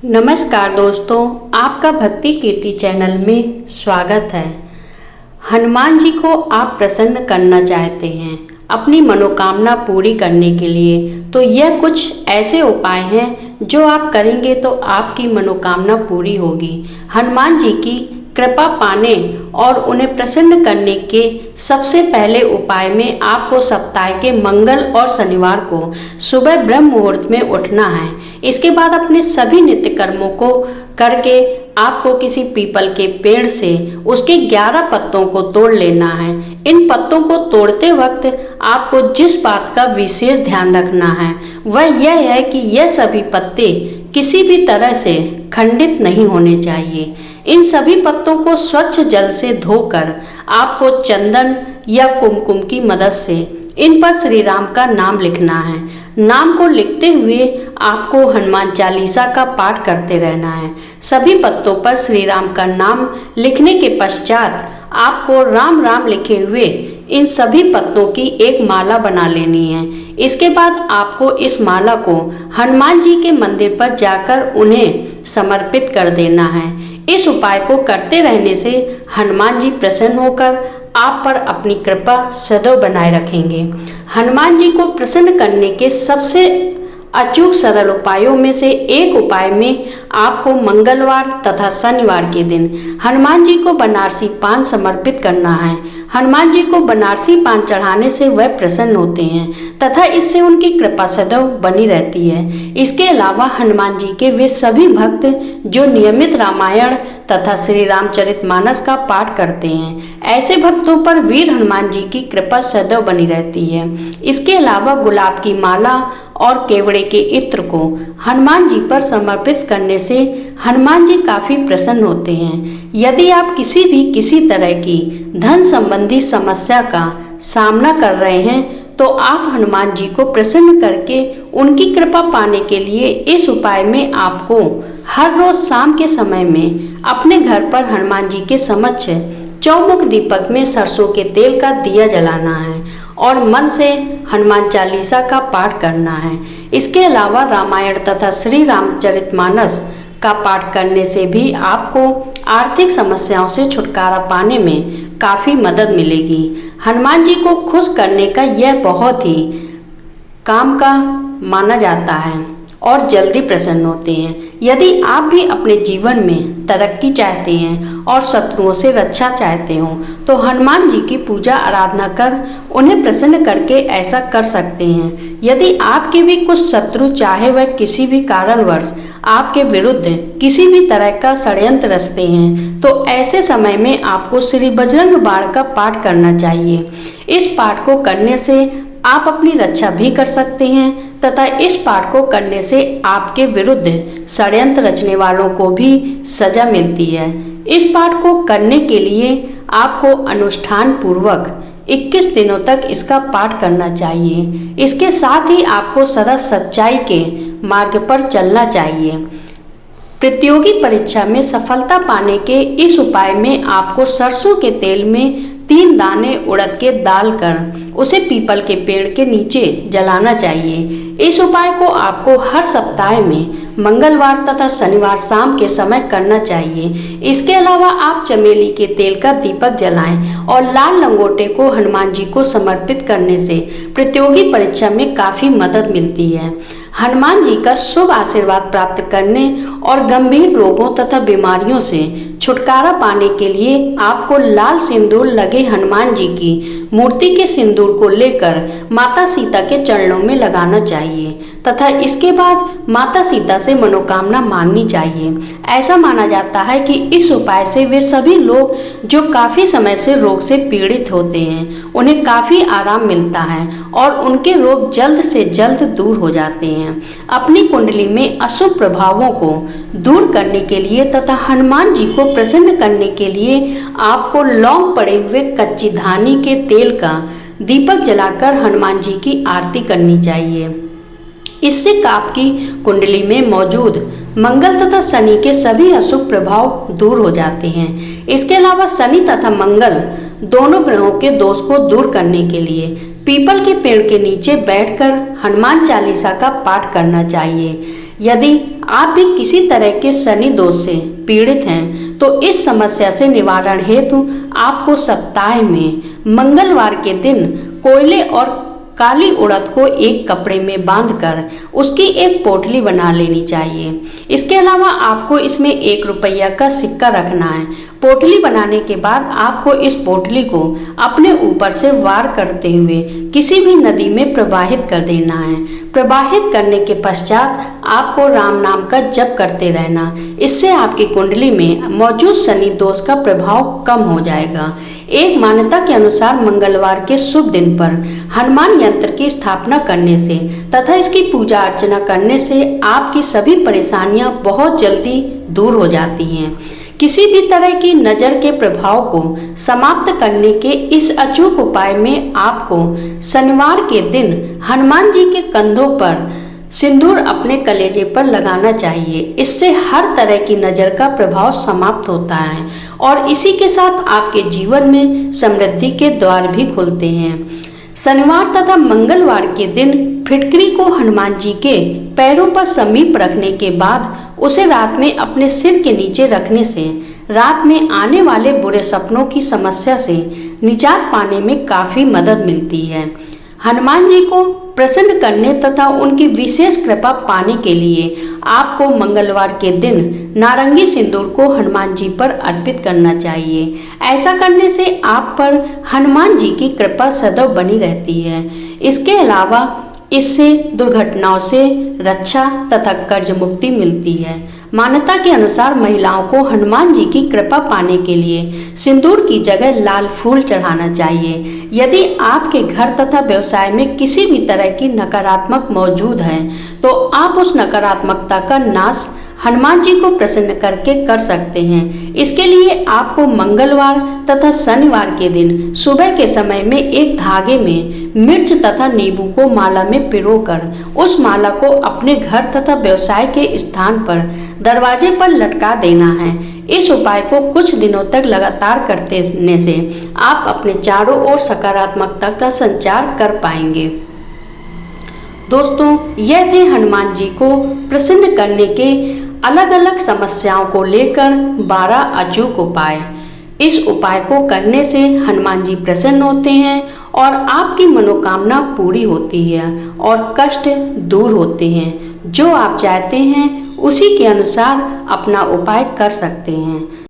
नमस्कार दोस्तों, आपका भक्ति कीर्ति चैनल में स्वागत है। हनुमान जी को आप प्रसन्न करना चाहते हैं अपनी मनोकामना पूरी करने के लिए, तो यह कुछ ऐसे उपाय हैं जो आप करेंगे तो आपकी मनोकामना पूरी होगी। हनुमान जी की कृपा पाने और उन्हें प्रसन्न करने के सबसे पहले उपाय में आपको सप्ताह के मंगल और शनिवार को सुबह ब्रह्म मुहूर्त में उठना है। इसके बाद अपने सभी नित्य कर्मों को करके आपको किसी पीपल के पेड़ से उसके 11 पत्तों को तोड़ लेना है। इन पत्तों को तोड़ते वक्त आपको जिस बात का विशेष ध्यान रखना है वह यह है कि यह सभी पत्ते किसी भी तरह से खंडित नहीं होने चाहिए। इन सभी पत्तों को स्वच्छ जल से धोकर आपको चंदन या कुमकुम की मदद से इन पर श्री राम का नाम लिखना है। नाम को लिखते हुए आपको हनुमान चालीसा का पाठ करते रहना है। सभी पत्तों पर श्री राम का नाम लिखने के पश्चात आपको राम राम लिखे हुए इन सभी पत्तों की एक माला बना लेनी है। इसके बाद आपको इस माला को हनुमान जी के मंदिर पर जाकर उन्हें समर्पित कर देना है। इस उपाय को करते रहने से हनुमान जी प्रसन्न होकर आप पर अपनी कृपा सदैव बनाए रखेंगे। हनुमान जी को प्रसन्न करने के सबसे अचूक सरल उपायों में से एक उपाय में आपको मंगलवार तथा शनिवार के दिन हनुमान जी को बनारसी पान समर्पित करना है। हनुमान जी को बनारसी पान चढ़ाने से वह प्रसन्न होते हैं तथा इससे उनकी कृपा सदैव बनी रहती है। इसके अलावा हनुमान जी के वे सभी भक्त जो नियमित रामायण तथा श्री रामचरितमानस का पाठ करते हैं, ऐसे भक्तों पर वीर हनुमान जी की कृपा सदैव बनी रहती है। इसके अलावा गुलाब की माला और केवड़े के इत्र को हनुमान जी पर समर्पित करने से हनुमान जी काफी प्रसन्न होते हैं। यदि आप किसी तरह की धन संबंधी समस्या का सामना कर रहे हैं तो आप हनुमान जी को प्रसन्न करके उनकी कृपा पाने के लिए इस उपाय में आपको हर रोज शाम के समय में अपने घर पर हनुमान जी के समक्ष चौमुख दीपक में सरसों के तेल का दिया जलाना है और मन से हनुमान चालीसा का पाठ करना है। इसके अलावा रामायण तथा श्री रामचरितमानस का पाठ करने से भी आपको आर्थिक समस्याओं से छुटकारा पाने में काफ़ी मदद मिलेगी। हनुमान जी को खुश करने का यह बहुत ही काम का माना जाता है और जल्दी प्रसन्न होते हैं। यदि आप भी अपने जीवन में तरक्की चाहते हैं और शत्रुओं से रक्षा चाहते हो तो हनुमान जी की पूजा आराधना कर उन्हें प्रसन्न करके ऐसा कर सकते हैं। यदि आपके भी कुछ शत्रु चाहे वह किसी भी कारणवश आपके विरुद्ध किसी भी तरह का षड्यंत्र रचते हैं तो ऐसे समय में आपको श्री बजरंग बाण का पाठ करना चाहिए। इस पाठ को करने से आप अपनी रक्षा भी कर सकते हैं तथा इस पाठ को करने से आपके विरुद्ध षड्यंत्र रचने वालों को भी सजा मिलती है। इस पाठ को करने के लिए आपको अनुष्ठान पूर्वक 21 दिनों तक इसका पाठ करना चाहिए। इसके साथ ही आपको सदा सच्चाई के मार्ग पर चलना चाहिए। प्रतियोगी परीक्षा में सफलता पाने के इस उपाय में आपको सरसों के तेल में 3 दाने उड़द के डालकर उसे पीपल के पेड़ के नीचे जलाना चाहिए। इस उपाय को आपको हर सप्ताह में मंगलवार तथा शनिवार शाम के समय करना चाहिए। इसके अलावा आप चमेली के तेल का दीपक जलाएं और लाल लंगोटे को हनुमान जी को समर्पित करने से प्रतियोगी परीक्षा में काफ़ी मदद मिलती है। हनुमान जी का शुभ आशीर्वाद प्राप्त करने और गंभीर रोगों तथा बीमारियों से छुटकारा पाने के लिए आपको लाल सिंदूर लगे हनुमान जी की मूर्ति के सिंदूर को लेकर माता सीता के चरणों में लगाना चाहिए तथा इसके बाद माता सीता से मनोकामना मांगनी चाहिए। ऐसा माना जाता है कि इस उपाय से वे सभी लोग जो काफ़ी समय से रोग से पीड़ित होते हैं उन्हें काफ़ी आराम मिलता है और उनके रोग जल्द से जल्द दूर हो जाते हैं। अपनी कुंडली में अशुभ प्रभावों को दूर करने के लिए तथा हनुमान जी को प्रसन्न करने के लिए आपको लौंग पड़े हुए कच्ची धानी के तेल का दीपक जलाकर हनुमान जी की आरती करनी चाहिए। इससे आपकी कुंडली में मौजूद मंगल तथा शनि के सभी अशुभ प्रभाव दूर हो जाते हैं। इसके अलावा शनि तथा मंगल दोनों ग्रहों के दोष को दूर करने के लिए पीपल के पेड़ के नीचे बैठकर हनुमान चालीसा का पाठ करना चाहिए। यदि आप भी किसी तरह के शनि दोष से पीड़ित हैं तो इस समस्या से निवारण हेतु आपको सप्ताह में मंगलवार के दिन कोयले और काली उड़द को एक कपड़े में बांधकर उसकी एक पोटली बना लेनी चाहिए। इसके अलावा आपको इसमें 1 रुपया का सिक्का रखना है। पोटली बनाने के बाद आपको इस पोटली को अपने ऊपर से वार करते हुए किसी भी नदी में प्रवाहित कर देना है। प्रवाहित करने के पश्चात आपको राम नाम का जप करते रहना। इससे आपकी कुंडली में मौजूद शनि दोष का प्रभाव कम हो जाएगा। एक मान्यता के अनुसार मंगलवार के शुभ दिन पर हनुमान यंत्र की स्थापना करने से तथा इसकी पूजा अर्चना करने से आपकी सभी परेशानियां बहुत जल्दी दूर हो जाती हैं। किसी भी तरह की नज़र के प्रभाव को समाप्त करने के इस अचूक उपाय में आपको शनिवार के दिन हनुमान जी के कंधों पर सिंदूर अपने कलेजे पर लगाना चाहिए। इससे हर तरह की नज़र का प्रभाव समाप्त होता है और इसी के साथ आपके जीवन में समृद्धि के द्वार भी खुलते हैं। शनिवार तथा मंगलवार के दिन फिटकरी को हनुमान जी के पैरों पर समीप रखने के बाद उसे रात में अपने सिर के नीचे रखने से रात में आने वाले बुरे सपनों की समस्या से निजात पाने में काफ़ी मदद मिलती है। हनुमान जी को प्रसन्न करने तथा उनकी विशेष कृपा पाने के लिए आपको मंगलवार के दिन नारंगी सिंदूर को हनुमान जी पर अर्पित करना चाहिए। ऐसा करने से आप पर हनुमान जी की कृपा सदैव बनी रहती है। इसके अलावा इससे दुर्घटनाओं से रक्षा तथा कर्ज मुक्ति मिलती है। मान्यता के अनुसार महिलाओं को हनुमान जी की कृपा पाने के लिए सिंदूर की जगह लाल फूल चढ़ाना चाहिए। यदि आपके घर तथा व्यवसाय में किसी भी तरह की नकारात्मक मौजूद है तो आप उस नकारात्मकता का नाश हनुमान जी को प्रसन्न करके कर सकते हैं। इसके लिए आपको मंगलवार तथा शनिवार के दिन सुबह के समय में एक धागे में मिर्च तथा नींबू को माला में पिरोकर उस माला को अपने घर तथा व्यवसाय के स्थान पर दरवाजे पर लटका देना है। इस उपाय को कुछ दिनों तक लगातार करते रहने से आप अपने चारों ओर सकारात्मकता का संचार कर पाएंगे। दोस्तों, यह थे हनुमान जी को प्रसन्न करने के अलग अलग समस्याओं को लेकर 12 अचूक उपाय। इस उपाय को करने से हनुमान जी प्रसन्न होते हैं और आपकी मनोकामना पूरी होती है और कष्ट दूर होते हैं। जो आप चाहते हैं उसी के अनुसार अपना उपाय कर सकते हैं।